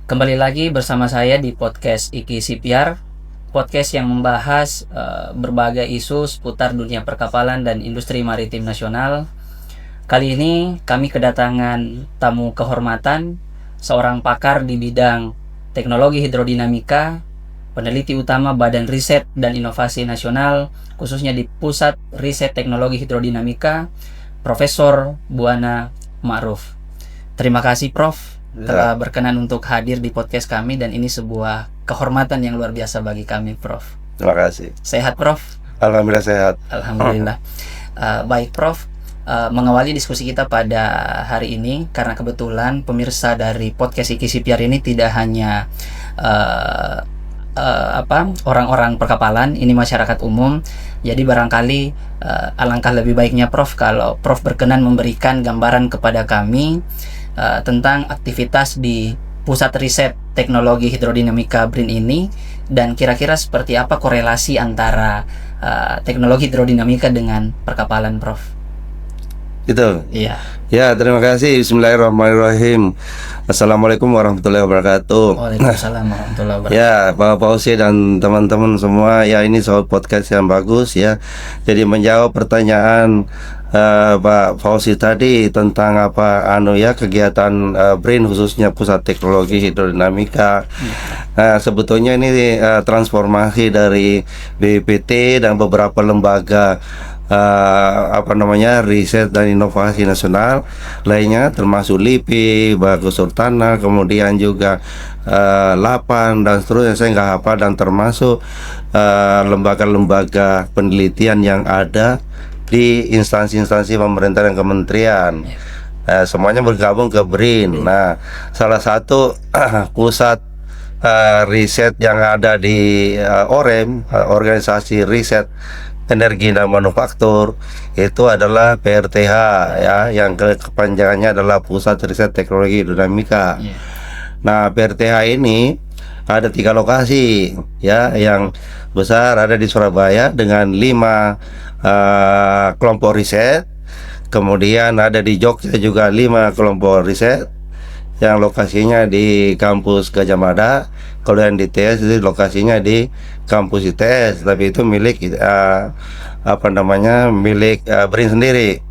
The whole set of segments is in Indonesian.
Kembali lagi bersama saya di podcast Iki CPR, podcast yang membahas berbagai isu seputar dunia perkapalan dan industri maritim nasional. Kali ini kami kedatangan tamu kehormatan, seorang pakar di bidang teknologi hidrodinamika, peneliti utama Badan Riset dan Inovasi Nasional, khususnya di Pusat Riset Teknologi Hidrodinamika, Profesor Buana Ma'ruf. Terima kasih Prof telah berkenan untuk hadir di podcast kami, dan ini sebuah kehormatan yang luar biasa bagi kami, Prof. Terima kasih. Sehat, Prof? Alhamdulillah sehat. Alhamdulillah. Baik, Prof. Mengawali diskusi kita pada hari ini, karena kebetulan pemirsa dari podcast Iki CPR ini tidak hanya orang-orang perkapalan, ini masyarakat umum. Jadi barangkali alangkah lebih baiknya Prof kalau Prof berkenan memberikan gambaran kepada kami tentang aktivitas di Pusat Riset Teknologi Hidrodinamika BRIN ini, dan kira-kira seperti apa korelasi antara teknologi hidrodinamika dengan perkapalan, Prof. Itu. Iya. Ya, terima kasih. Bismillahirrahmanirrahim. Assalamualaikum warahmatullahi wabarakatuh. Waalaikumsalam warahmatullahi wabarakatuh. Ya, Pak Fauzi dan teman-teman semua, ya ini soal podcast yang bagus ya. Jadi menjawab pertanyaan Pak Fauzi tadi tentang kegiatan BRIN khususnya Pusat Teknologi Hidrodinamika. Nah, sebetulnya ini transformasi dari BPPT dan beberapa lembaga riset dan inovasi nasional lainnya, termasuk LIPI, Bagus Sultana, kemudian juga LAPAN dan seterusnya, saya nggak hafal, dan termasuk lembaga-lembaga penelitian yang ada di instansi-instansi pemerintah dan kementerian. Semuanya bergabung ke BRIN. Nah, salah satu pusat riset yang ada di OREM, organisasi riset energi dan manufaktur, itu adalah PRTH ya, yang kepanjangannya adalah Pusat Riset Teknologi Hidrodinamika. Nah, PRTH ini ada 3 lokasi ya, yang besar ada di Surabaya dengan 5 kelompok riset, kemudian ada di Jogja juga 5 kelompok riset yang lokasinya di kampus Gajah Mada. Kalau yang di ITS itu lokasinya di kampus ITS, tapi itu milik milik BRIN sendiri.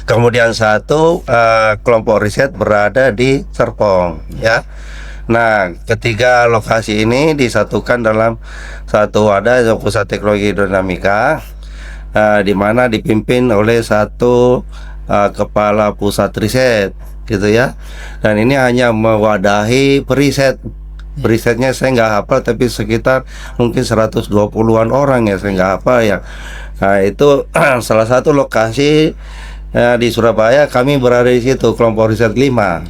Kemudian satu kelompok riset berada di Serpong ya. Nah, ketiga lokasi ini disatukan dalam satu Pusat Teknologi Hidrodinamika, di mana dipimpin oleh satu kepala pusat riset gitu ya. Dan ini hanya mewadahi perisetnya saya nggak hafal, tapi sekitar mungkin 120-an orang ya, saya nggak hafal ya. Nah, itu salah satu lokasi di Surabaya, kami berada di situ, kelompok riset 5.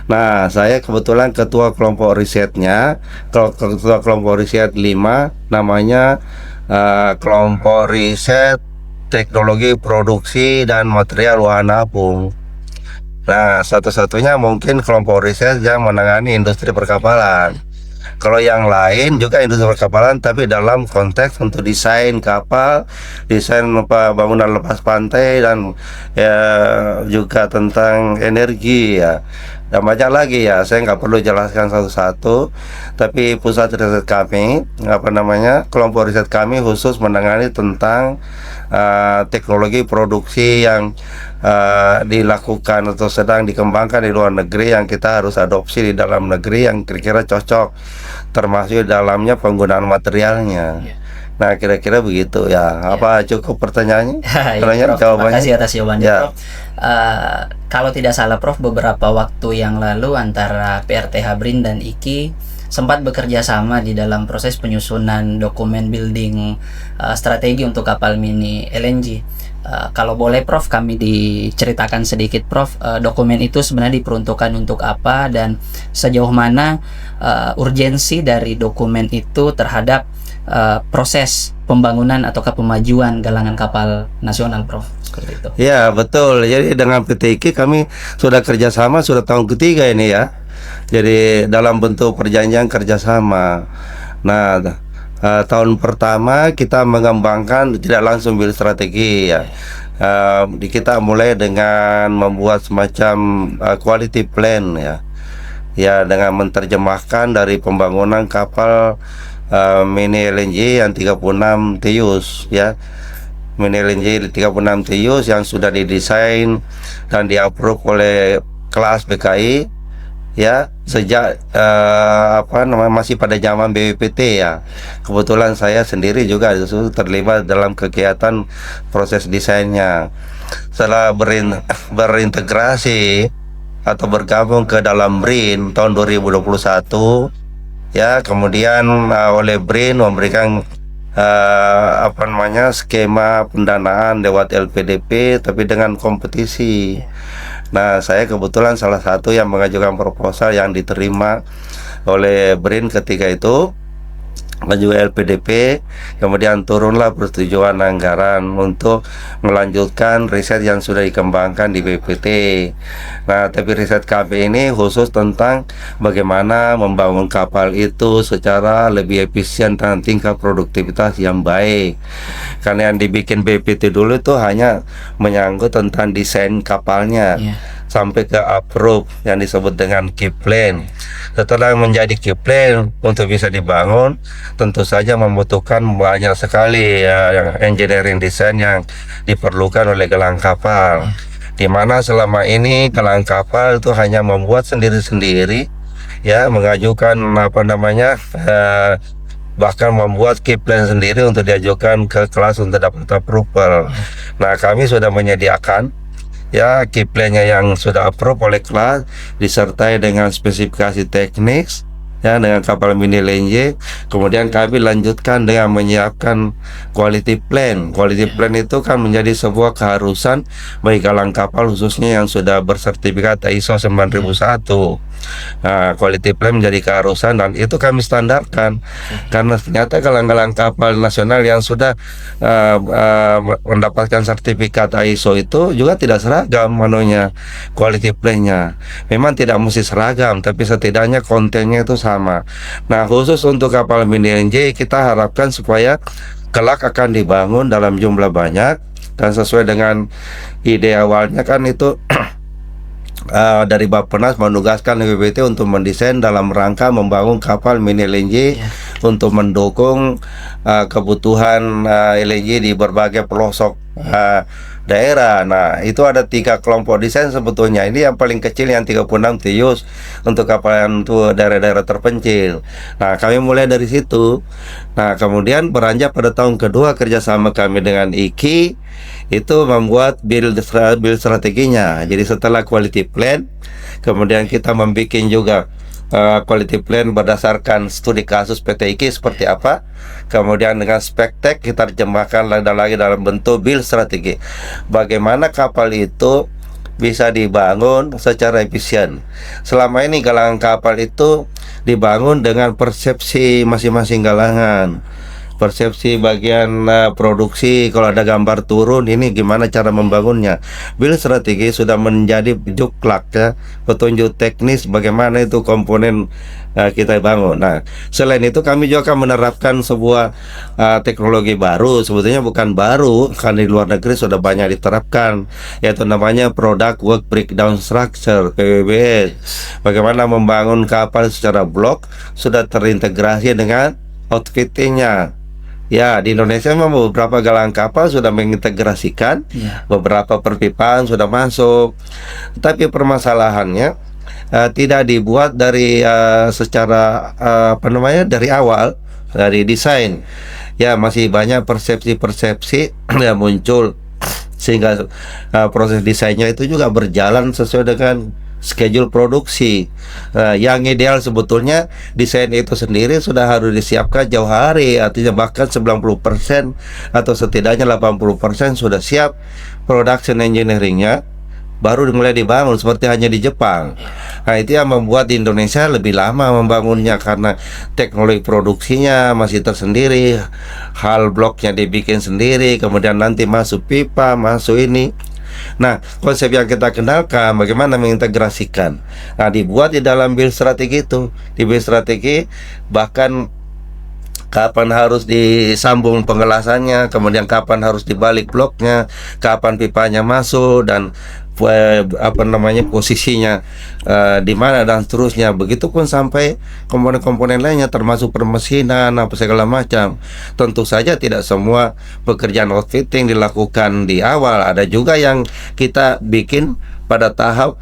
Nah, saya kebetulan ketua kelompok risetnya, ketua kelompok riset 5, namanya kelompok riset teknologi produksi dan material wahana apung. Nah, satu-satunya mungkin kelompok riset yang menangani industri perkapalan. Kalau yang lain juga industri perkapalan, tapi dalam konteks untuk desain kapal, desain bangunan lepas pantai, dan ya, juga tentang energi ya. Dan banyak lagi ya, saya nggak perlu jelaskan satu-satu. Tapi pusat riset kami, kelompok riset kami khusus menangani tentang teknologi produksi yang dilakukan atau sedang dikembangkan di luar negeri, yang kita harus adopsi di dalam negeri, yang kira-kira cocok, termasuk dalamnya penggunaan materialnya. Nah, kira-kira begitu ya. Apa cukup pertanyaannya? Prof, terima kasih atas jawabannya, Prof. Kalau tidak salah, Prof, beberapa waktu yang lalu antara PRTH BRIN dan IKI sempat bekerja sama di dalam proses penyusunan dokumen building strategi untuk kapal mini LNG. Kalau boleh, Prof, kami diceritakan sedikit, Prof, dokumen itu sebenarnya diperuntukkan untuk apa, dan sejauh mana urgensi dari dokumen itu terhadap proses pembangunan ataukah pemajuan galangan kapal nasional, Prof, seperti itu. Ya, betul. Jadi dengan PT IKI kami sudah kerjasama sudah tahun ketiga ini ya. Jadi dalam bentuk perjanjian kerjasama. Nah, tahun pertama kita mengembangkan tidak langsung build strategi ya. Kita mulai dengan membuat semacam quality plan ya. ya dengan menerjemahkan dari pembangunan kapal mini LNG yang 36 TEUs ya. Mini LNG 36 TEUs yang sudah didesain dan di-approve oleh kelas BKI ya sejak masih pada zaman BPPT ya. Kebetulan saya sendiri juga terlibat dalam kegiatan proses desainnya. Setelah berintegrasi atau bergabung ke dalam BRIN tahun 2021 ya, kemudian oleh BRIN memberikan skema pendanaan lewat LPDP tapi dengan kompetisi. Nah, saya kebetulan salah satu yang mengajukan proposal yang diterima oleh BRIN ketika itu, maju LPDP, kemudian turunlah persetujuan anggaran untuk melanjutkan riset yang sudah dikembangkan di BPT. Nah, tapi riset kami ini khusus tentang bagaimana membangun kapal itu secara lebih efisien dan tingkat produktivitas yang baik. Karena yang dibikin BPT dulu itu hanya menyangkut tentang desain kapalnya. Sampai ke approve yang disebut dengan key plan. Setelah menjadi key plan untuk bisa dibangun, tentu saja membutuhkan banyak sekali yang engineering design yang diperlukan oleh gelang kapal. Di mana selama ini gelang kapal itu hanya membuat sendiri-sendiri, ya, mengajukan bahkan membuat key plan sendiri untuk diajukan ke kelas untuk dapat approval. Nah, kami sudah menyediakan ya key plan-nya yang sudah approve oleh kelas disertai dengan spesifikasi teknis ya dengan kapal mini LNG. Kemudian kami lanjutkan dengan menyiapkan quality plan. Quality plan itu kan menjadi sebuah keharusan bagi galang kapal khususnya yang sudah bersertifikat ISO 9001. Nah, quality plan menjadi keharusan dan itu kami standarkan karena ternyata galang-galang kapal nasional yang sudah mendapatkan sertifikat ISO itu juga tidak seragam quality plan-nya. Memang tidak mesti seragam, tapi setidaknya kontennya itu sama. Nah, khusus untuk kapal mini LNG kita harapkan supaya kelak akan dibangun dalam jumlah banyak dan sesuai dengan ide awalnya kan itu dari Bappenas menugaskan BPT untuk mendesain dalam rangka membangun kapal mini LNG untuk mendukung kebutuhan LNG di berbagai pelosok daerah. Nah, itu ada 3 kelompok desain sebetulnya. Ini yang paling kecil yang 36 TEUs untuk kapal untuk daerah-daerah terpencil. Nah, kami mulai dari situ. Nah, kemudian beranjak pada tahun kedua kerjasama kami dengan IKI itu membuat build strateginya. Jadi setelah quality plan, kemudian kita membuat juga quality plan berdasarkan studi kasus PT IKI seperti apa. Kemudian dengan spektek kita terjemahkan lagi dalam bentuk build strategi. Bagaimana kapal itu bisa dibangun secara efisien. Selama ini galangan kapal itu dibangun dengan persepsi masing-masing galangan. Persepsi bagian produksi, kalau ada gambar turun ini gimana cara membangunnya. Build strategi sudah menjadi juklak ya, petunjuk teknis bagaimana itu komponen kita bangun. Nah, selain itu kami juga akan menerapkan sebuah teknologi baru, sebetulnya bukan baru karena di luar negeri sudah banyak diterapkan, yaitu namanya Product Work Breakdown Structure (PWBS). Bagaimana membangun kapal secara blok sudah terintegrasi dengan outfittingnya. Ya, di Indonesia memang beberapa galangan kapal sudah mengintegrasikan, beberapa perpipaan sudah masuk. Tapi permasalahannya tidak dibuat dari secara dari awal, dari desain. Ya, masih banyak persepsi-persepsi yang muncul sehingga proses desainnya itu juga berjalan sesuai dengan schedule produksi. Yang ideal sebetulnya desain itu sendiri sudah harus disiapkan jauh hari, artinya bahkan 90% atau setidaknya 80% sudah siap production engineeringnya, baru mulai dibangun seperti hanya di Jepang. Nah, itu yang membuat di Indonesia lebih lama membangunnya karena teknologi produksinya masih tersendiri, hal bloknya dibikin sendiri, kemudian nanti masuk pipa, masuk ini. Nah, konsep yang kita kenalkan bagaimana mengintegrasikan. Nah, dibuat di dalam build strategi itu. Di build strategi bahkan kapan harus disambung pengelasannya, kemudian kapan harus dibalik bloknya, kapan pipanya masuk dan posisinya di mana dan seterusnya. Begitupun sampai komponen-komponen lainnya termasuk permesinan apa segala macam. Tentu saja tidak semua pekerjaan outfitting dilakukan di awal, ada juga yang kita bikin pada tahap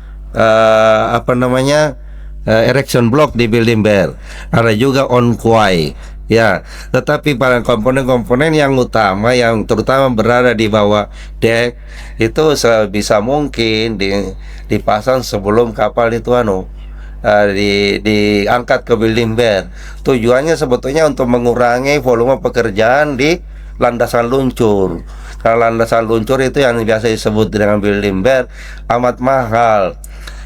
erection block di building bear, ada juga on quay. Ya, tetapi pada komponen-komponen yang utama yang terutama berada di bawah deck itu sebisa mungkin dipasang sebelum kapal itu diangkat ke building bear. Tujuannya sebetulnya untuk mengurangi volume pekerjaan di landasan luncur. Karena landasan luncur itu yang biasa disebut dengan building bear amat mahal.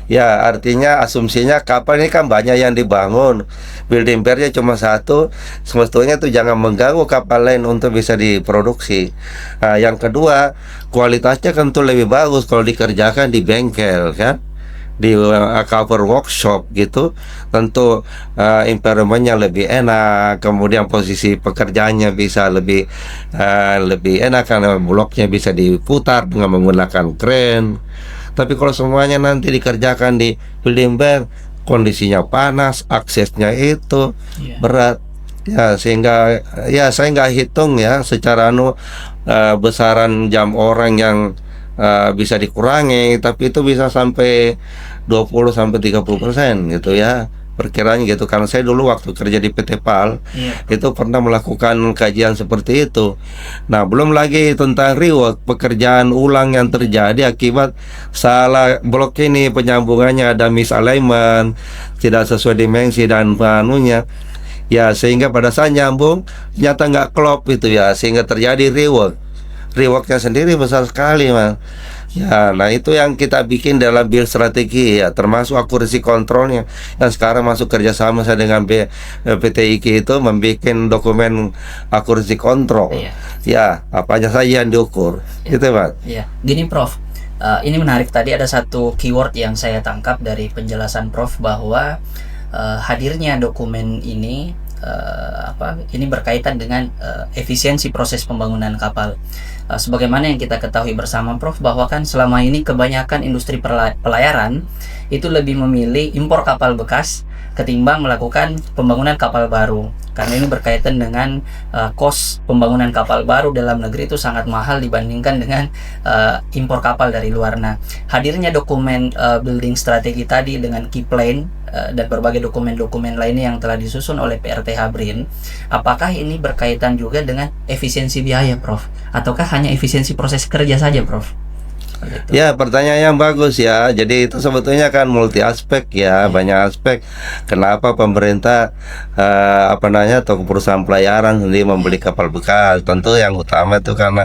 Ya, artinya asumsinya kapal ini kan banyak yang dibangun, building bearnya cuma satu, semestinya itu jangan mengganggu kapal lain untuk bisa diproduksi. Nah, yang kedua, kualitasnya tentu lebih bagus kalau dikerjakan di bengkel, kan, di cover workshop gitu. Tentu environmentnya lebih enak, kemudian posisi pekerjaannya bisa lebih enak karena bloknya bisa diputar dengan menggunakan kren. Tapi kalau semuanya nanti dikerjakan di building bear, kondisinya panas, aksesnya itu berat. Ya, sehingga ya saya nggak hitung ya secara besaran jam orang yang bisa dikurangi, tapi itu bisa sampai 20-30% gitu ya. Perkiraan gitu, karena saya dulu waktu kerja di PT PAL itu pernah melakukan kajian seperti itu. Nah, belum lagi tentang rework, pekerjaan ulang yang terjadi akibat salah blok ini, penyambungannya ada misalignment, tidak sesuai dimensi dan panunya. Ya, sehingga pada saat nyambung ternyata nggak klop itu ya, sehingga terjadi rework. Reworknya sendiri besar sekali, Mas. Ya, nah itu yang kita bikin dalam build strategi ya, termasuk akurasi kontrolnya. Dan sekarang masuk kerjasama saya dengan PT IKI itu membuat dokumen akurasi kontrol. Ya, apanya saja yang diukur, gitu, Pak. Iya, gini, Prof. Ini menarik, tadi ada satu keyword yang saya tangkap dari penjelasan Prof bahwa hadirnya dokumen ini ini berkaitan dengan efisiensi proses pembangunan kapal. Sebagaimana yang kita ketahui bersama, Prof, bahwa kan selama ini kebanyakan industri pelayaran itu lebih memilih impor kapal bekas ketimbang melakukan pembangunan kapal baru, karena ini berkaitan dengan cost pembangunan kapal baru dalam negeri itu sangat mahal dibandingkan dengan impor kapal dari luar. Nah, hadirnya dokumen building strategi tadi dengan key plan dan berbagai dokumen-dokumen lainnya yang telah disusun oleh PRTH BRIN, apakah ini berkaitan juga dengan efisiensi biaya, Prof? Ataukah hanya efisiensi proses kerja saja, Prof? Ya, pertanyaan yang bagus ya. Jadi itu sebetulnya kan multi aspek ya, banyak aspek. Kenapa pemerintah atau perusahaan pelayaran sendiri membeli kapal bekas? Tentu yang utama itu karena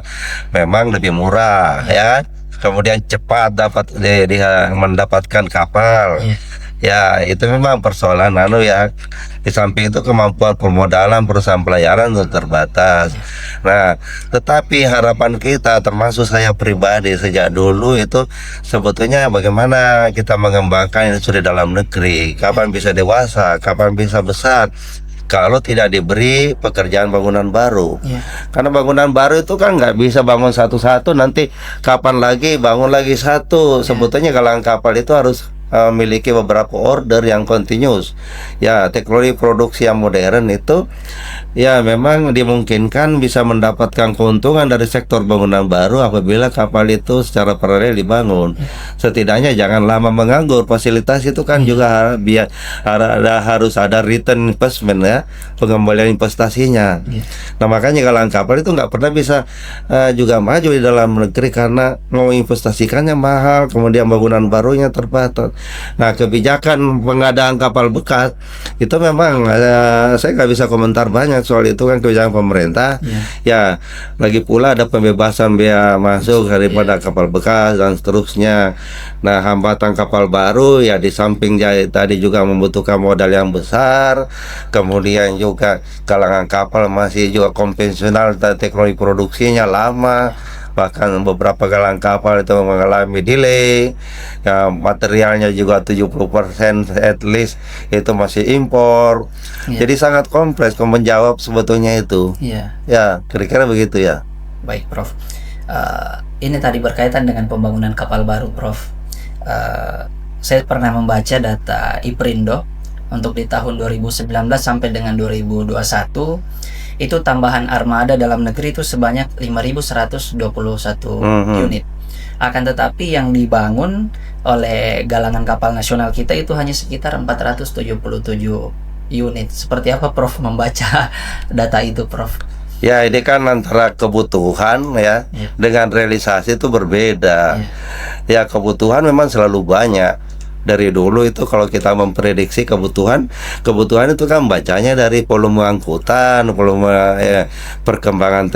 memang lebih murah ya. Kemudian cepat mendapatkan kapal. Ya, itu memang persoalan ya. Di samping itu kemampuan permodalan perusahaan pelayaran itu terbatas. Nah, tetapi harapan kita, termasuk saya pribadi sejak dulu itu sebetulnya bagaimana kita mengembangkan industri dalam negeri. Kapan bisa dewasa, kapan bisa besar, kalau tidak diberi pekerjaan bangunan baru. Karena bangunan baru itu kan nggak bisa bangun satu-satu, nanti kapan lagi bangun lagi satu. Sebetulnya kalau kapal itu harus memiliki beberapa order yang continuous. Ya, teknologi produksi yang modern itu ya memang dimungkinkan bisa mendapatkan keuntungan dari sektor bangunan baru apabila kapal itu secara paralel dibangun. Setidaknya jangan lama menganggur. Fasilitas itu kan juga harus ada return investment ya, pengembalian investasinya. Nah, makanya kalau kapal itu nggak pernah bisa juga maju di dalam negeri karena mau investasikannya mahal, kemudian bangunan barunya terbatas. Nah, kebijakan pengadaan kapal bekas itu memang saya nggak bisa komentar banyak soal itu, kan kebijakan pemerintah. Ya, lagi pula ada pembebasan biaya masuk daripada kapal bekas dan seterusnya. Nah, hambatan kapal baru ya di samping tadi juga membutuhkan modal yang besar, kemudian juga kalangan kapal masih juga konvensional, teknologi produksinya lama. bahkan beberapa galang kapal itu mengalami delay, ya, materialnya juga 70% at least itu masih impor. Jadi sangat kompleks menjawab sebetulnya itu. Ya, kira-kira begitu ya. Baik, Prof. Ini tadi berkaitan dengan pembangunan kapal baru, Prof. Saya pernah membaca data IPRINDO untuk di tahun 2019 sampai dengan 2021 itu tambahan armada dalam negeri itu sebanyak 5.121 unit. Akan tetapi yang dibangun oleh galangan kapal nasional kita itu hanya sekitar 477 unit. Seperti apa Prof membaca data itu, Prof? Ya, ini kan antara kebutuhan ya dengan realisasi itu berbeda. Ya, kebutuhan memang selalu banyak. Dari dulu itu kalau kita memprediksi kebutuhan itu kan bacanya dari volume angkutan, volume perkembangan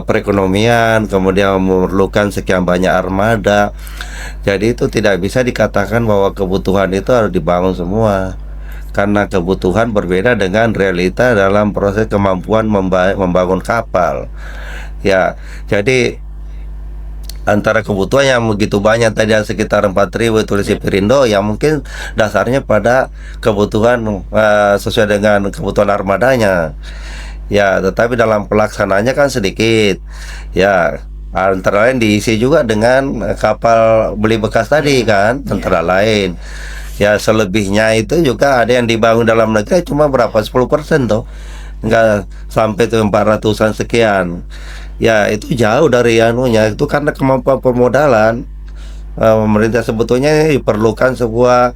perekonomian, kemudian memerlukan sekian banyak armada. Jadi itu tidak bisa dikatakan bahwa kebutuhan itu harus dibangun semua, karena kebutuhan berbeda dengan realita dalam proses kemampuan membangun kapal. Ya, jadi antara kebutuhan yang begitu banyak tadi sekitar 4.000 tulis IPRINDO, yang mungkin dasarnya pada kebutuhan sesuai dengan kebutuhan armadanya. Ya, tetapi dalam pelaksanaannya kan sedikit. Ya, antara lain diisi juga dengan kapal beli bekas tadi kan, antara lain. Ya, selebihnya itu juga ada yang dibangun dalam negeri cuma berapa 10% toh, nggak sampai tuh 400-an sekian. Ya, itu jauh dari anunya, itu karena kemampuan permodalan. Pemerintah sebetulnya diperlukan sebuah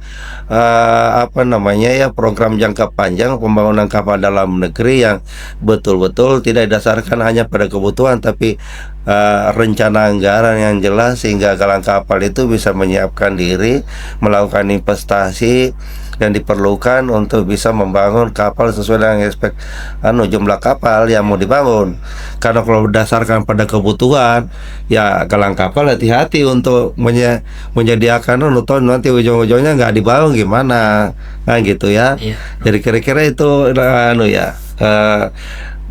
program jangka panjang pembangunan kapal dalam negeri yang betul-betul tidak didasarkan hanya pada kebutuhan, tapi rencana anggaran yang jelas sehingga galang kapal itu bisa menyiapkan diri melakukan investasi yang diperlukan untuk bisa membangun kapal sesuai dengan jumlah kapal yang mau dibangun. Karena kalau berdasarkan pada kebutuhan, ya galang kapal hati-hati untuk menyediakan atau nanti ujung-ujungnya nggak dibangun gimana, nah gitu ya. Jadi kira-kira itu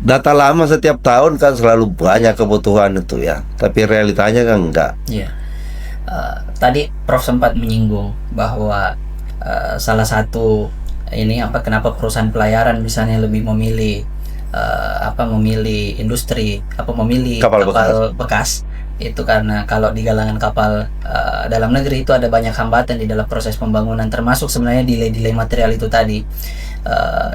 data lama setiap tahun kan selalu banyak kebutuhan itu ya, tapi realitanya kan enggak. Tadi Prof sempat menyinggung bahwa salah satu kenapa perusahaan pelayaran misalnya lebih memilih memilih kapal bekas itu karena kalau di galangan kapal dalam negeri itu ada banyak hambatan di dalam proses pembangunan, termasuk sebenarnya delay material itu tadi.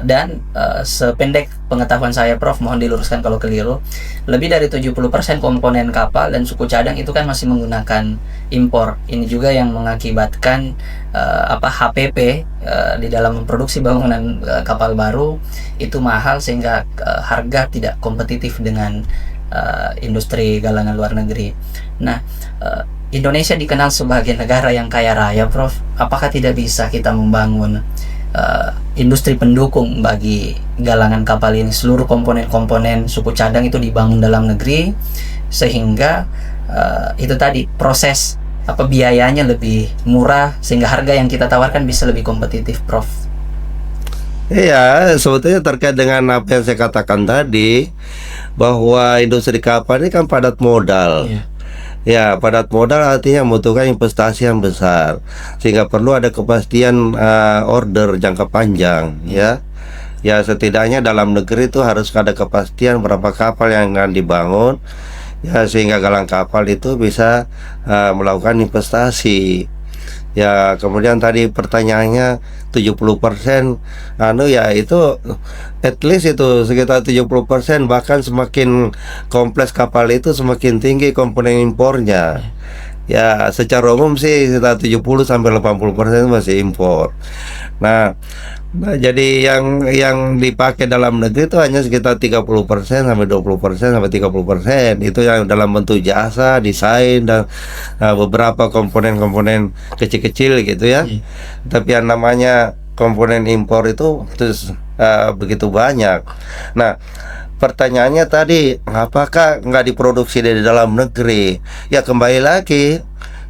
Dan sependek pengetahuan saya, Prof, mohon diluruskan kalau keliru, lebih dari 70% komponen kapal dan suku cadang itu kan masih menggunakan impor. Ini juga yang mengakibatkan HPP di dalam memproduksi bangunan kapal baru itu mahal, sehingga harga tidak kompetitif dengan industri galangan luar negeri. Nah, Indonesia dikenal sebagai negara yang kaya raya, Prof. Apakah tidak bisa kita membangun industri pendukung bagi galangan kapal ini, seluruh komponen-komponen suku cadang itu dibangun dalam negeri, sehingga itu tadi proses biayanya lebih murah, sehingga harga yang kita tawarkan bisa lebih kompetitif, Prof. Iya, sebetulnya terkait dengan apa yang saya katakan tadi, bahwa industri kapal ini kan padat modal. Ya, padat modal artinya membutuhkan investasi yang besar, sehingga perlu ada kepastian order jangka panjang. Ya, setidaknya dalam negeri itu harus ada kepastian berapa kapal yang akan dibangun, ya, sehingga galang kapal itu bisa melakukan investasi. Ya, kemudian tadi pertanyaannya 70% itu at least itu sekitar 70%, bahkan semakin kompleks kapal itu semakin tinggi komponen impornya. Ya, secara umum sih sekitar 70-80% masih impor. Nah, jadi yang dipakai dalam negeri itu hanya sekitar 30% sampai 20% sampai 30%. Itu yang dalam bentuk jasa, desain, dan beberapa komponen-komponen kecil-kecil gitu ya. Tapi yang namanya komponen impor itu terus begitu banyak. Nah, pertanyaannya tadi, apakah nggak diproduksi dari dalam negeri? Ya, kembali lagi,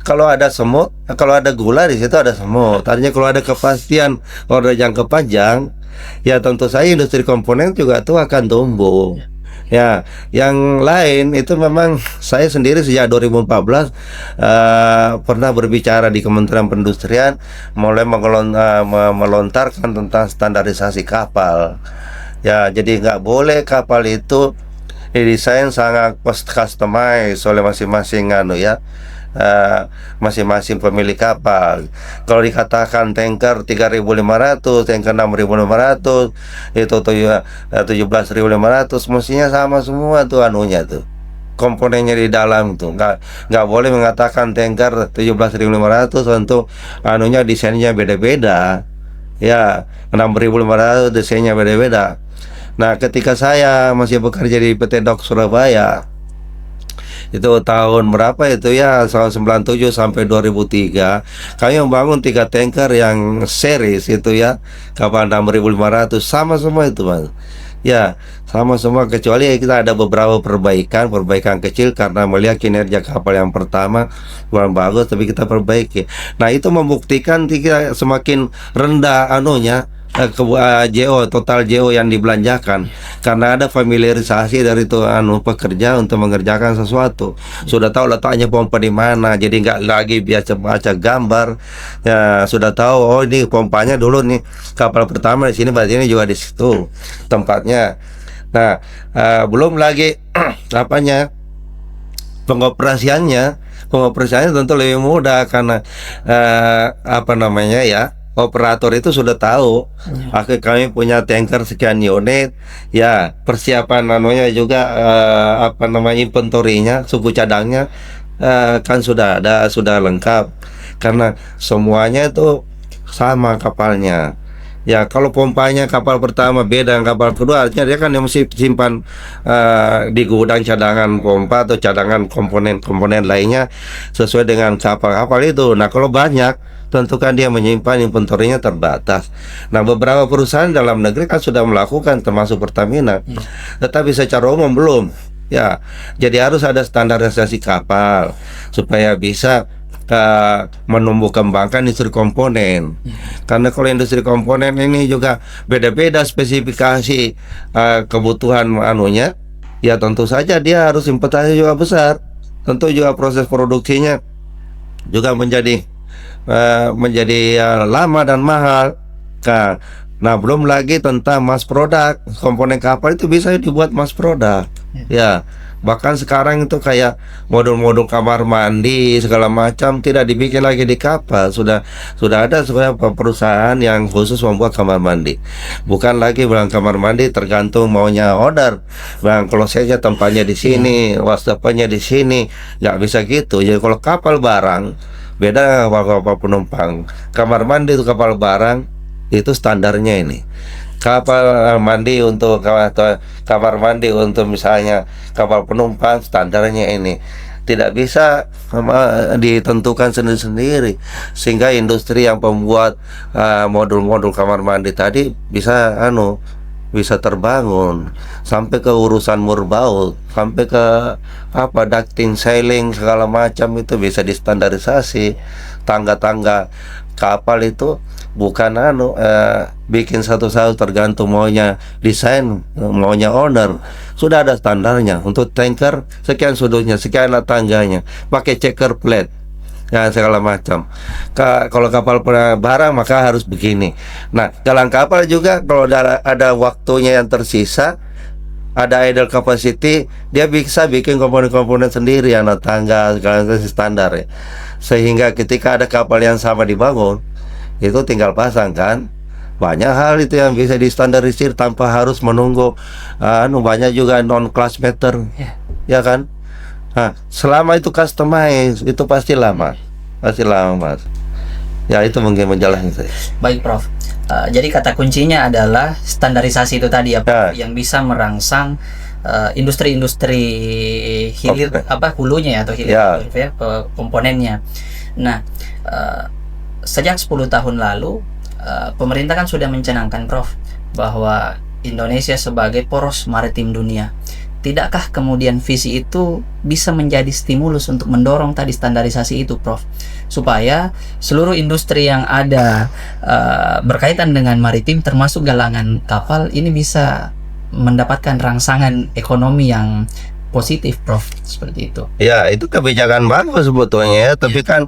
kalau ada semut, kalau ada gula di situ ada semut. Artinya kalau ada kepastian order jangka panjang, ya tentu saja industri komponen juga tuh akan tumbuh. Ya, yang lain itu memang saya sendiri sejak 2014 pernah berbicara di Kementerian Perindustrian mulai melontarkan tentang standarisasi kapal. Ya, jadi nggak boleh kapal itu didesain sangat customize oleh masing-masing masing-masing pemilik kapal. Kalau dikatakan tanker 3.500, tanker 6.500, itu 17.500, mestinya sama semua tuh komponennya di dalam tuh. Nggak boleh mengatakan tanker 17.500 untuk desainnya beda-beda. Ya, 6.500 desainnya beda-beda. Nah, ketika saya masih bekerja di PT Dok Surabaya, itu tahun berapa itu ya, tahun 97 sampai 2003, kami membangun 3 tanker yang series itu ya, kapal 6.500, sama semua itu Mas. Ya, sama semua, kecuali kita ada beberapa perbaikan kecil karena melihat kinerja kapal yang pertama kurang bagus, tapi kita perbaiki. Nah, itu membuktikan kita semakin rendah total JO yang dibelanjakan, karena ada familiarisasi dari pekerja untuk mengerjakan sesuatu. Sudah tahu letaknya pompa di mana, jadi nggak lagi biasa baca gambar. Ya, sudah tahu, oh ini pompanya dulu nih, kapal pertama di sini, berarti ini juga di situ tempatnya. Nah, belum lagi pengoperasiannya tentu lebih mudah karena operator itu sudah tahu, kami punya tanker sekian unit, ya persiapan juga inventorinya, suku cadangnya kan sudah ada, sudah lengkap, karena semuanya itu sama kapalnya. Ya, kalau pompanya kapal pertama beda dengan kapal kedua, artinya dia kan yang mesti simpan di gudang cadangan pompa atau cadangan komponen lainnya sesuai dengan kapal-kapal itu. Nah, kalau banyak, tentu kan dia menyimpan inventorinya terbatas. Nah, beberapa perusahaan dalam negeri kan sudah melakukan, termasuk Pertamina, tetapi secara umum belum. Ya, jadi harus ada standarisasi kapal supaya bisa menumbuh kembangkan industri komponen. Karena kalau industri komponen ini juga beda-beda spesifikasi kebutuhan ya tentu saja dia harus investasi juga besar. Tentu juga proses produksinya juga menjadi lama dan mahal. Nah, belum lagi tentang mass product. Komponen kapal itu bisa dibuat mass product. Ya, bahkan sekarang itu kayak modul-modul kamar mandi segala macam tidak dibikin lagi di kapal. Sudah ada sebenarnya perusahaan yang khusus membuat kamar mandi. Bukan lagi bilang kamar mandi tergantung maunya order. Bang, klosetnya tempatnya di sini, wastafelnya di sini. Nggak bisa gitu. Jadi kalau kapal barang beda dengan kapal penumpang. Kamar mandi itu kapal barang, itu standarnya ini. Kapal mandi untuk kamar mandi untuk misalnya kapal penumpang, standarnya ini. Tidak bisa ditentukan sendiri-sendiri, sehingga industri yang pembuat modul-modul kamar mandi tadi bisa terbangun sampai ke urusan murbaut, sampai ke ducting, sailing segala macam itu bisa distandarisasi. Tangga-tangga kapal itu bukan bikin satu-satu tergantung maunya desain, maunya owner. Sudah ada standarnya. Untuk tanker sekian sudutnya, sekian tangganya, pakai checker plate, ya segala macam. Kalau kapal barang maka harus begini. Nah, dalam kapal juga kalau ada waktunya yang tersisa, ada idle capacity, dia bisa bikin komponen-komponen sendiri, anak tangga segala standar ya. Sehingga ketika ada kapal yang sama dibangun, itu tinggal pasang kan. Banyak hal itu yang bisa distandarisir tanpa harus menunggu banyak juga non-class meter, ya kan. Nah, selama itu customize, itu pasti lama Mas. Ya, itu mungkin menjelaskan saya. Baik Prof. Jadi kata kuncinya adalah standarisasi itu tadi ya, yang bisa merangsang industri-industri hilir hulunya atau hilir komponennya. Nah, sejak 10 tahun lalu pemerintah kan sudah mencanangkan Prof bahwa Indonesia sebagai poros maritim dunia. Tidakkah kemudian visi itu bisa menjadi stimulus untuk mendorong tadi standarisasi itu Prof, supaya seluruh industri yang ada berkaitan dengan maritim termasuk galangan kapal ini bisa mendapatkan rangsangan ekonomi yang positif, Prof, seperti itu. Ya, itu kebijakan bagus sebetulnya ya, tapi kan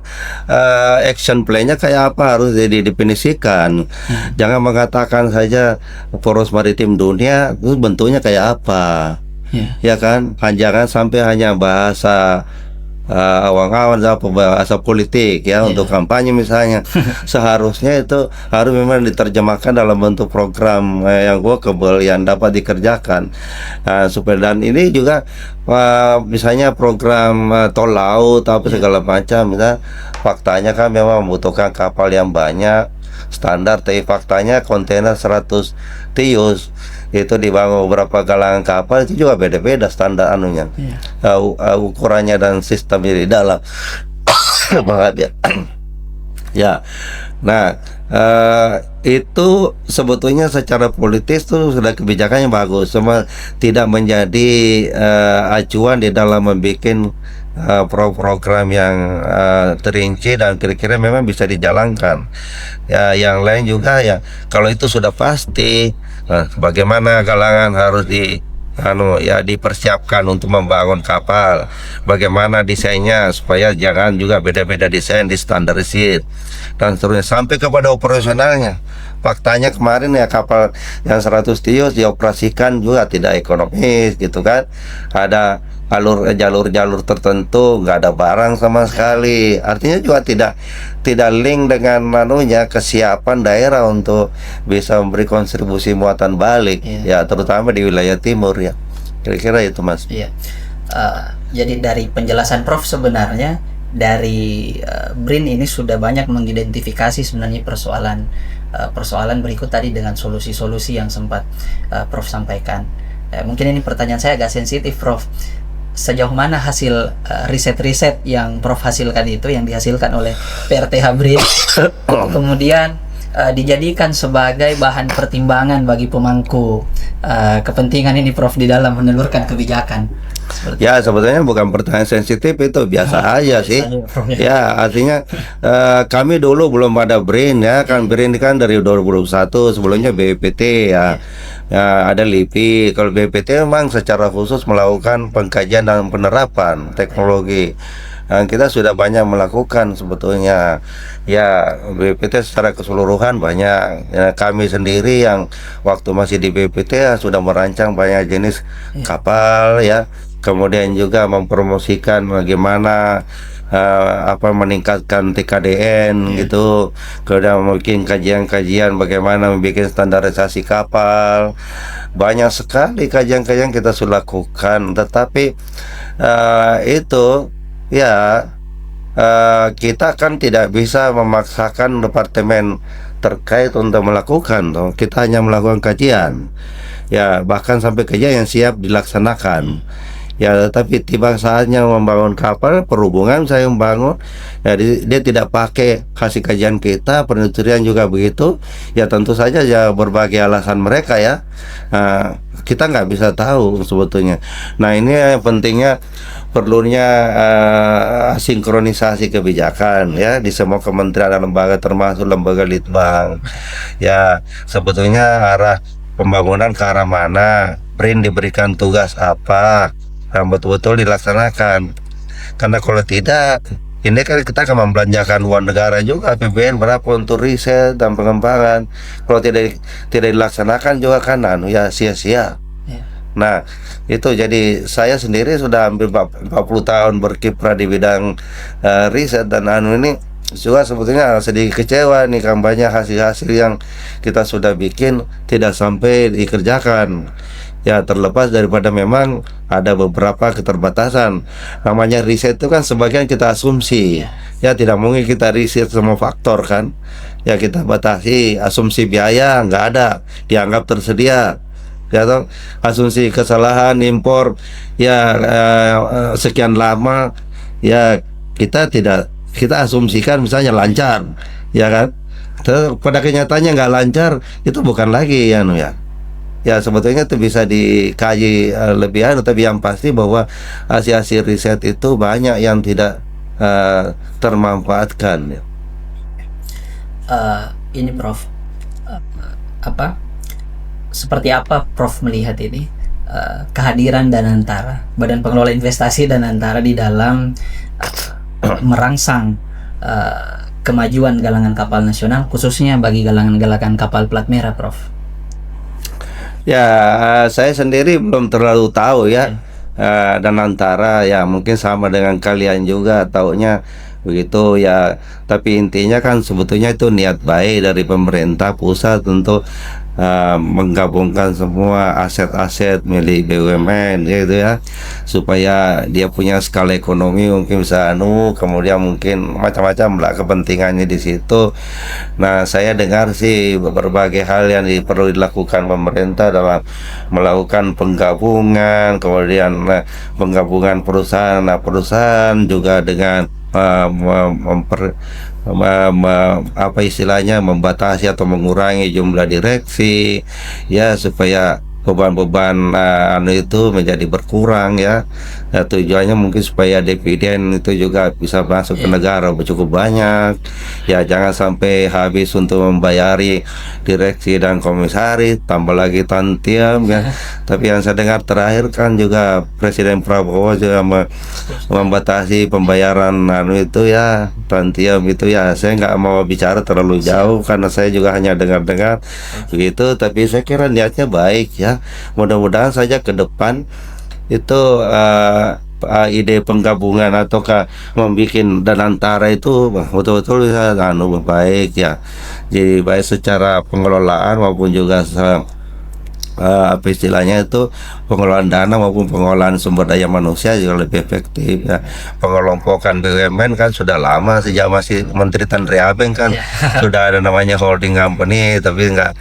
action plan-nya kayak apa harus didefinisikan. Jangan mengatakan saja poros maritim dunia itu bentuknya kayak apa. Ya kan, jangan sampai hanya bahasa awang-awang apa bahasa politik ya untuk kampanye misalnya. Seharusnya itu harus memang diterjemahkan dalam bentuk program yang workable yang dapat dikerjakan supaya, dan ini juga misalnya program tol laut apa segala macam, misalnya faktanya kan memang membutuhkan kapal yang banyak standar, tapi faktanya kontainer 100 TEU itu dibangun beberapa galangan kapal, itu juga beda-beda standar anunya, ukurannya dan sistemnya di dalam. Banget ya. Ya, nah itu sebetulnya secara politis tuh sudah kebijakannya bagus, cuma tidak menjadi acuan di dalam membuat program yang terinci dan kira-kira memang bisa dijalankan. Ya, yang lain juga ya, kalau itu sudah pasti, bagaimana galangan harus dipersiapkan untuk membangun kapal, bagaimana desainnya supaya jangan juga beda-beda desain, distandarisir dan seterusnya sampai kepada operasionalnya. Faktanya kemarin ya kapal yang 100 TEU dioperasikan juga tidak ekonomis gitu kan, ada jalur-jalur tertentu nggak ada barang sama sekali, artinya juga tidak link dengan kesiapan daerah untuk bisa memberi kontribusi muatan balik ya, terutama di wilayah timur ya, kira-kira itu Mas. Jadi dari penjelasan Prof sebenarnya dari BRIN ini sudah banyak mengidentifikasi sebenarnya persoalan berikut tadi dengan solusi-solusi yang sempat Prof sampaikan. Mungkin ini pertanyaan saya agak sensitif, Prof. Sejauh mana hasil riset-riset yang Prof hasilkan itu, yang dihasilkan oleh PRTH BRIN kemudian dijadikan sebagai bahan pertimbangan bagi pemangku kepentingan ini, Prof, di dalam menelurkan kebijakan? Ya, sebetulnya bukan pertanyaan sensitif, itu biasa aja sih. Ya, artinya kami dulu belum ada BRIN ya kan, BRIN kan dari 2021, sebelumnya BPT ya. Ya, ada LIPI. Kalau BPT memang secara khusus melakukan pengkajian dan penerapan teknologi. Dan kita sudah banyak melakukan sebetulnya. Ya, BPT secara keseluruhan banyak. Ya, kami sendiri yang waktu masih di BPT sudah merancang banyak jenis kapal ya. Kemudian juga mempromosikan bagaimana meningkatkan TKDN gitu, kemudian mungkin kajian-kajian bagaimana membuat standarisasi kapal. Banyak sekali kajian-kajian kita sudah lakukan, tetapi itu ya kita kan tidak bisa memaksakan departemen terkait untuk melakukan, kita hanya melakukan kajian ya, bahkan sampai kajian yang siap dilaksanakan. Ya, tapi tiba saatnya membangun kapal, perhubungan saya membangun, ya dia tidak pakai hasil kajian kita, penuturan juga begitu. Ya tentu saja ya berbagai alasan mereka ya. Kita nggak bisa tahu sebetulnya. Nah ini yang pentingnya perlunya sinkronisasi kebijakan ya di semua kementerian dan lembaga, termasuk lembaga litbang. Ya sebetulnya arah pembangunan ke arah mana, BRIN diberikan tugas apa yang betul-betul dilaksanakan. Karena kalau tidak, ini kan kita akan membelanjakan uang negara juga, APBN berapa untuk riset dan pengembangan. Kalau tidak dilaksanakan juga kan ya sia-sia. Nah itu jadi saya sendiri sudah hampir 40 tahun berkiprah di bidang riset dan ini juga sebetulnya sedikit kecewa nih, kampanye hasil-hasil yang kita sudah bikin tidak sampai dikerjakan. Ya terlepas daripada memang ada beberapa keterbatasan. Namanya riset itu kan sebagian kita asumsi. Ya tidak mungkin kita riset semua faktor kan. Ya kita batasi, asumsi biaya nggak ada, dianggap tersedia. Ya toh, asumsi kesalahan impor ya sekian lama ya kita asumsikan misalnya lancar, ya kan. Terus pada kenyataannya nggak lancar, itu bukan lagi ya ya sebetulnya itu bisa dikaji lebih tapi yang pasti bahwa hasil-hasil riset itu banyak yang tidak termanfaatkan. Ini Prof, seperti apa Prof melihat ini kehadiran Danantara, Badan Pengelola Investasi Danantara di dalam merangsang kemajuan galangan kapal nasional, khususnya bagi galangan-galangan kapal plat merah, Prof? Ya, saya sendiri belum terlalu tahu ya. Danantara ya mungkin sama dengan kalian juga taunya begitu ya. Tapi intinya kan sebetulnya itu niat baik dari pemerintah pusat untuk menggabungkan semua aset-aset milik BUMN gitu ya, supaya dia punya skala ekonomi mungkin bisa kemudian mungkin macam-macam lah kepentingannya di situ. Nah, saya dengar sih berbagai hal yang perlu dilakukan pemerintah dalam melakukan penggabungan, kemudian penggabungan perusahaan. Nah, perusahaan juga dengan apa istilahnya membatasi atau mengurangi jumlah direksi ya, supaya beban-beban itu menjadi berkurang ya. Tujuannya mungkin supaya dividen itu juga bisa masuk ke negara cukup banyak ya, jangan sampai habis untuk membayari direksi dan komisaris tambah lagi tantiam ya. Tapi yang saya dengar terakhir kan juga Presiden Prabowo juga membatasi pembayaran itu ya, tantiam itu ya. Saya nggak mau bicara terlalu jauh karena saya juga hanya dengar-dengar begitu, tapi saya kira niatnya baik ya. Mudah-mudahan saja ke depan itu ide penggabungan ataukah membuat Danantara itu betul-betul bisa baik ya. Jadi baik secara pengelolaan maupun juga apa istilahnya itu pengelolaan dana maupun pengelolaan sumber daya manusia juga lebih efektif ya. Pengelompokan BUMN kan sudah lama, sejak masih Menteri Tandri Abeng kan sudah ada namanya holding company, tapi nggak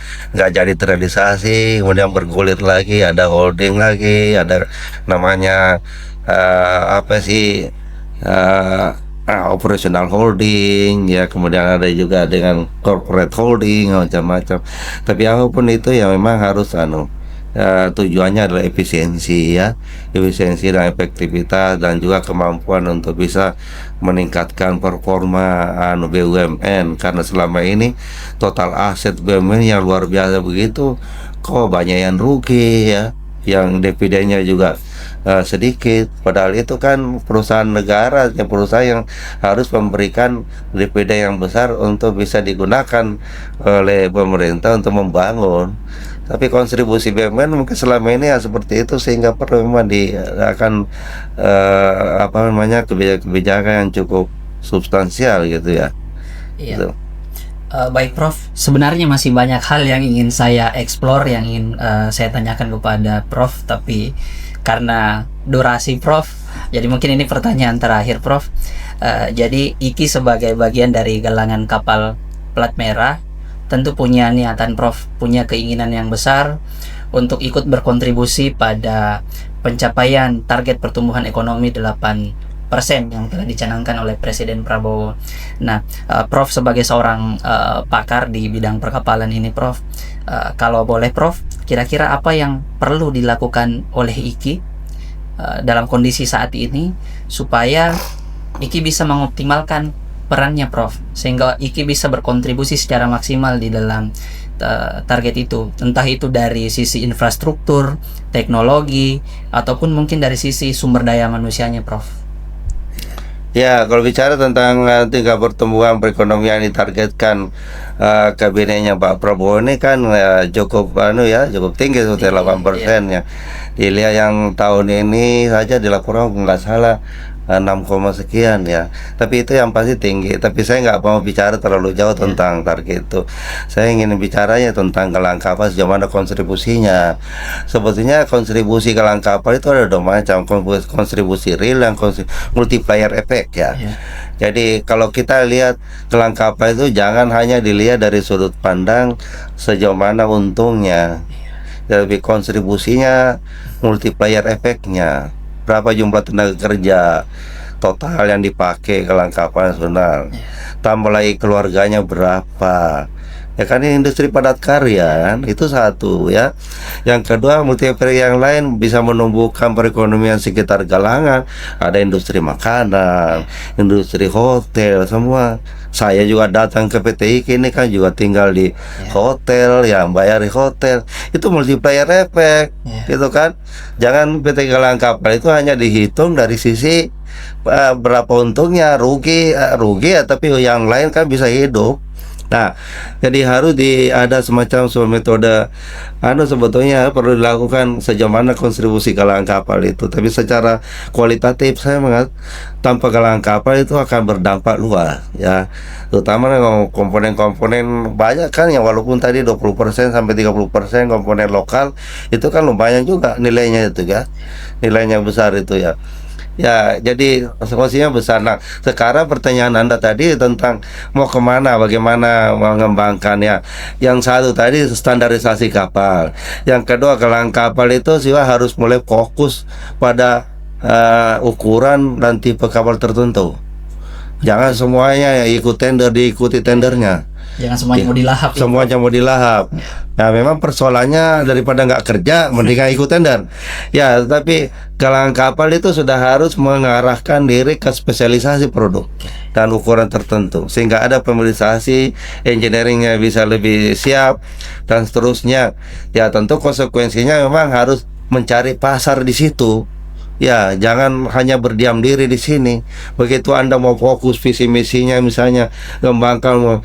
jadi terrealisasi. Kemudian bergulir lagi, ada holding lagi, ada namanya apa sih operational holding ya, kemudian ada juga dengan corporate holding macam-macam. Tapi apapun itu ya memang harus tujuannya adalah efisiensi ya, efisiensi dan efektivitas, dan juga kemampuan untuk bisa meningkatkan performa BUMN. Karena selama ini total aset BUMN yang luar biasa begitu, kok banyak yang rugi ya, yang dividennya juga sedikit, padahal itu kan perusahaan negara, perusahaan yang harus memberikan dividen yang besar untuk bisa digunakan oleh pemerintah untuk membangun. Tapi kontribusi BUMN mungkin selama ini ya seperti itu, sehingga perlu memang akan apa namanya kebijakan yang cukup substansial gitu ya. Iya. Gitu. Baik Prof, sebenarnya masih banyak hal yang ingin saya explore, yang ingin saya tanyakan kepada Prof, tapi karena durasi Prof, jadi mungkin ini pertanyaan terakhir Prof. Jadi IKI sebagai bagian dari galangan kapal plat merah tentu punya niatan Prof, punya keinginan yang besar untuk ikut berkontribusi pada pencapaian target pertumbuhan ekonomi 8% yang telah dicanangkan oleh Presiden Prabowo. Nah, Prof sebagai seorang pakar di bidang perkapalan ini Prof, kalau boleh Prof, kira-kira apa yang perlu dilakukan oleh IKI dalam kondisi saat ini supaya IKI bisa mengoptimalkan perannya Prof, sehingga IKI bisa berkontribusi secara maksimal di dalam target itu, entah itu dari sisi infrastruktur, teknologi, ataupun mungkin dari sisi sumber daya manusianya Prof. Ya, kalau bicara tentang tingkat pertumbuhan perekonomian ditargetkan kabinetnya Pak Prabowo ini kan cukup cukup tinggi, sekitar 8% ya. Dilihat yang tahun ini saja dilaporkan nggak salah 6, sekian ya. Tapi itu yang pasti tinggi. Tapi saya nggak mau bicara terlalu jauh tentang target itu. Saya ingin bicaranya tentang galangan kapal, sejauh mana kontribusinya. Sebetulnya kontribusi galangan kapal itu ada dua macam, kontribusi real dan multiplier effect ya. Jadi kalau kita lihat galangan kapal itu jangan hanya dilihat dari sudut pandang sejauh mana untungnya, tapi kontribusinya, multiplier efeknya. Berapa jumlah tenaga kerja total yang dipakai galangan kapal nasional, tambah lagi keluarganya berapa, ya kan, ini industri padat karya kan? Itu satu ya. Yang kedua, multiplier yang lain bisa menumbuhkan perekonomian sekitar Galangan. Ada industri makanan, industri hotel, semua. Saya juga datang ke PT IKI ini kan juga tinggal di hotel, ya bayar di hotel. Itu multiplier efek, gitu kan. Jangan PT Galangan Kapal itu hanya dihitung dari sisi berapa untungnya, rugi ya, tapi yang lain kan bisa hidup. Nah, jadi harus ada semacam sebuah metode sebetulnya perlu dilakukan sejauh mana kontribusi galangan kapal itu. Tapi secara kualitatif saya mengatakan tanpa galangan kapal itu akan berdampak luas ya. Terutama komponen-komponen banyak kan yang walaupun tadi 20% sampai 30% komponen lokal itu kan lumayan juga nilainya itu ya. Nilainya besar itu ya. Ya, jadi posisinya besar. Nah, sekarang pertanyaan Anda tadi tentang mau kemana, bagaimana mengembangkannya. Yang satu tadi standarisasi kapal. Yang kedua, galangan kapal itu sih harus mulai fokus pada ukuran dan tipe kapal tertentu. Jangan semuanya ikut tender, diikuti tendernya. Jangan semuanya mau dilahap. Semuanya mau dilahap. Nah, memang persoalannya daripada nggak kerja, mendingan ikut tender. Ya, tapi galangan kapal itu sudah harus mengarahkan diri ke spesialisasi produk dan ukuran tertentu, sehingga ada pemeriksasi, engineeringnya bisa lebih siap dan seterusnya. Ya, tentu konsekuensinya memang harus mencari pasar di situ. Ya, jangan hanya berdiam diri di sini. Begitu Anda mau fokus visi misinya, misalnya mengembangkan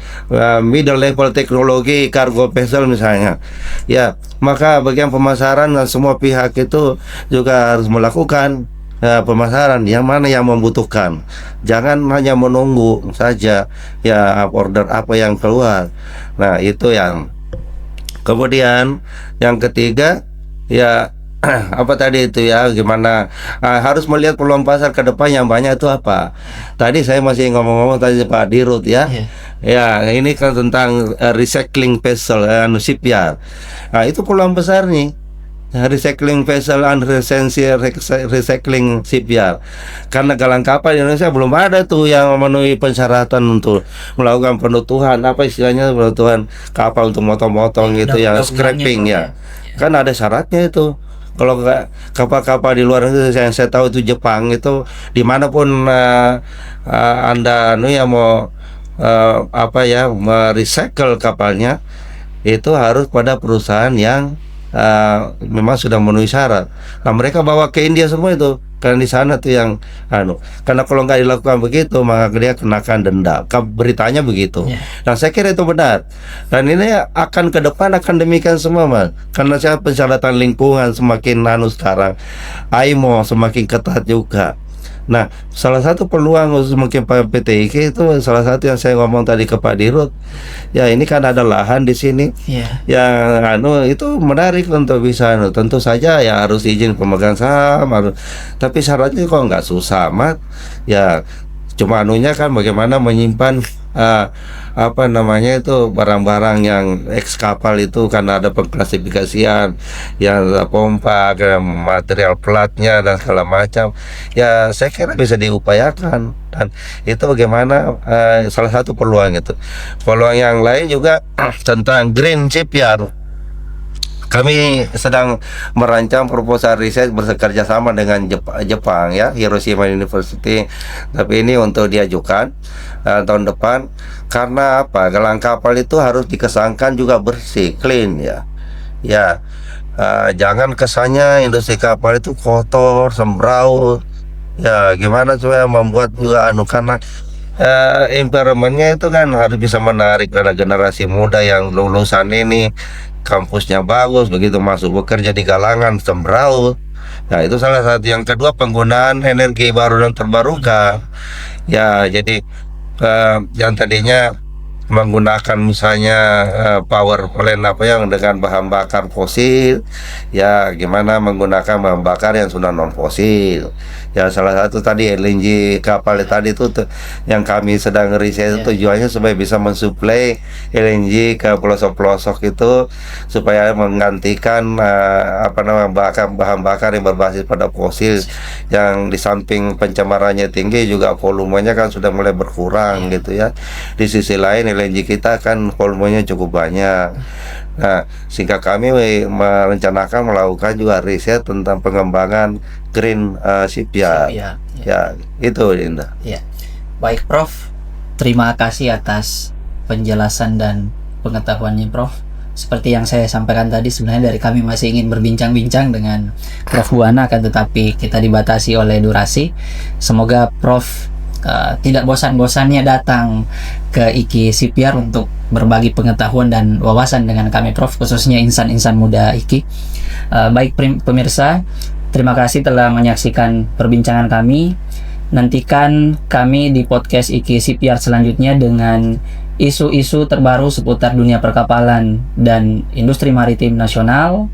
middle level teknologi cargo vessel misalnya, ya maka bagian pemasaran dan semua pihak itu juga harus melakukan pemasaran yang mana yang membutuhkan. Jangan hanya menunggu saja ya order apa yang keluar. Nah, itu yang kemudian yang ketiga ya apa tadi itu ya, gimana harus melihat peluang pasar ke depan yang banyak itu apa. Tadi saya masih ngomong-ngomong tadi Pak Dirut ya. Ya, ini kan tentang recycling vessel shipyard. Nah, itu peluang besar nih. Recycling vessel and recycling shipyard. Karena galang kapal di Indonesia belum ada tuh yang memenuhi persyaratan untuk melakukan penutuhan, apa istilahnya, penutuhan kapal untuk motong-motong gitu ya, scrapping ya. Kan ada syaratnya itu. Kalau kapal-kapal di luar negeri yang saya tahu itu Jepang itu dimanapun Anda mau merecycle kapalnya itu harus pada perusahaan yang memang sudah memenuhi syarat. Nah, mereka bawa ke India semua itu karena di sana tuh yang karena kalau nggak dilakukan begitu maka dia kenakan denda. Beritanya begitu. Nah, saya kira itu benar. Dan ini akan ke depan akan demikian semua, Mas. Karena saya persyaratan lingkungan semakin sekarang. IMO semakin ketat juga. Nah, salah satu peluang mungkin PT IKI itu salah satu yang saya ngomong tadi ke Pak Dirut. Ya, ini kan ada lahan di sini. Yang itu menarik untuk bisa tentu saja ya harus izin pemegang saham tapi syaratnya kok nggak susah amat. Ya, cuma kan bagaimana menyimpan barang-barang yang eks kapal itu karena ada pengklasifikasian yang pompa, material platnya dan segala macam. Ya, saya kira bisa diupayakan dan itu bagaimana salah satu peluang itu. Peluang yang lain juga tentang green shipyard. Kami sedang merancang proposal riset bekerja sama dengan Jepang ya, Hiroshima University. Tapi ini untuk diajukan tahun depan. Karena apa? Galang kapal itu harus dikesankan juga bersih, clean ya. Ya, jangan kesannya industri kapal itu kotor, sembraut. Ya, gimana supaya membuat juga karena environmentnya itu kan harus bisa menarik pada generasi muda yang lulusan ini. Kampusnya bagus, begitu masuk bekerja di galangan sembraut. Nah, itu salah satu. Yang kedua, penggunaan energi baru dan terbarukan. Ya, jadi yang tadinya menggunakan misalnya power plant yang dengan bahan bakar fosil, ya gimana menggunakan bahan bakar yang sudah non fosil. Ya, salah satu tadi LNG kapal tadi itu yang kami sedang riset tujuannya supaya bisa mensuplai LNG ke pelosok-pelosok itu supaya menggantikan bahan bakar yang berbasis pada fosil yang di samping pencemarannya tinggi juga volumenya kan sudah mulai berkurang gitu ya. Di sisi lain LNG kita kan volumenya cukup banyak. Nah, sehingga kami merencanakan melakukan juga riset tentang pengembangan green shipyard. Siap, Ya, itu Dinda. Ya. Baik Prof, terima kasih atas penjelasan dan pengetahuannya Prof. Seperti yang saya sampaikan tadi, sebenarnya dari kami masih ingin berbincang-bincang dengan Prof Buana, akan tetapi kita dibatasi oleh durasi. Semoga Prof tidak bosan-bosannya datang ke IKI Shipyard untuk berbagi pengetahuan dan wawasan dengan kami Prof, khususnya insan-insan muda IKI. Baik pemirsa, terima kasih telah menyaksikan perbincangan kami. Nantikan kami di podcast IKI Shipyard selanjutnya dengan isu-isu terbaru seputar dunia perkapalan dan industri maritim nasional.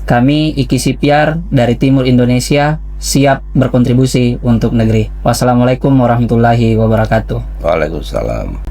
Kami IKI Shipyard dari Timur Indonesia siap berkontribusi untuk negeri. Wassalamualaikum warahmatullahi wabarakatuh. Waalaikumsalam.